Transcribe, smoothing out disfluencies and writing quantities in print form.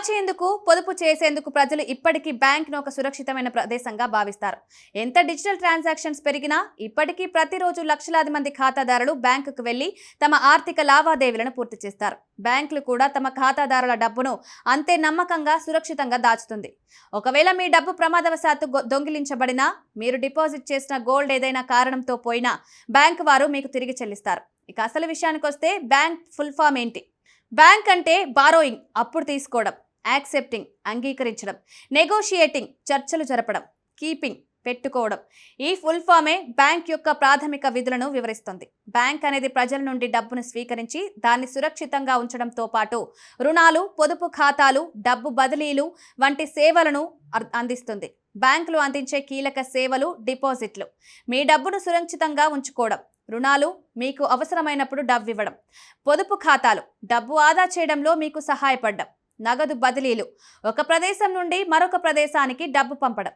దాచేందుకు, పొదుపు చేసేందుకు ప్రజలు ఇప్పటికీ బ్యాంక్ను ఒక సురక్షితమైన ప్రదేశంగా భావిస్తారు. ఎంత డిజిటల్ ట్రాన్సాక్షన్స్ పెరిగినా ఇప్పటికీ ప్రతిరోజు లక్షలాది మంది ఖాతాదారులు బ్యాంకుకు వెళ్లి తమ ఆర్థిక లావాదేవీలను పూర్తి చేస్తారు. బ్యాంకులు కూడా తమ ఖాతాదారుల డబ్బును అంతే నమ్మకంగా, సురక్షితంగా దాచుతుంది. ఒకవేళ మీ డబ్బు ప్రమాదవశాత్తు దొంగిలించబడినా, మీరు డిపాజిట్ చేసిన గోల్డ్ ఏదైనా కారణంతో పోయినా బ్యాంకు వారు మీకు తిరిగి చెల్లిస్తారు. ఇక అసలు విషయానికి వస్తే బ్యాంక్ ఫుల్ ఫామ్ ఏంటి? బ్యాంక్ అంటే బారోయింగ్ అప్పులు తీసుకోవడం, యాక్సెప్టింగ్ అంగీకరించడం, నెగోషియేటింగ్ చర్చలు జరపడం, కీపింగ్ పెట్టుకోవడం. ఈ ఫుల్ ఫామే బ్యాంక్ యొక్క ప్రాథమిక విధులను వివరిస్తుంది. బ్యాంక్ అనేది ప్రజల నుండి డబ్బును స్వీకరించి దాన్ని సురక్షితంగా ఉంచడంతో పాటు రుణాలు, పొదుపు ఖాతాలు, డబ్బు బదిలీలు వంటి సేవలను అందిస్తుంది. బ్యాంకులు అందించే కీలక సేవలు డిపాజిట్లు, మీ డబ్బును సురక్షితంగా ఉంచుకోవడం; రుణాలు, మీకు అవసరమైనప్పుడు డబ్బు ఇవ్వడం; పొదుపు ఖాతాలు, డబ్బు ఆదా చేయడంలో మీకు సహాయపడడం; నగదు బదిలీలు, ఒక ప్రదేశం నుండి మరొక ప్రదేశానికి డబ్బు పంపడం.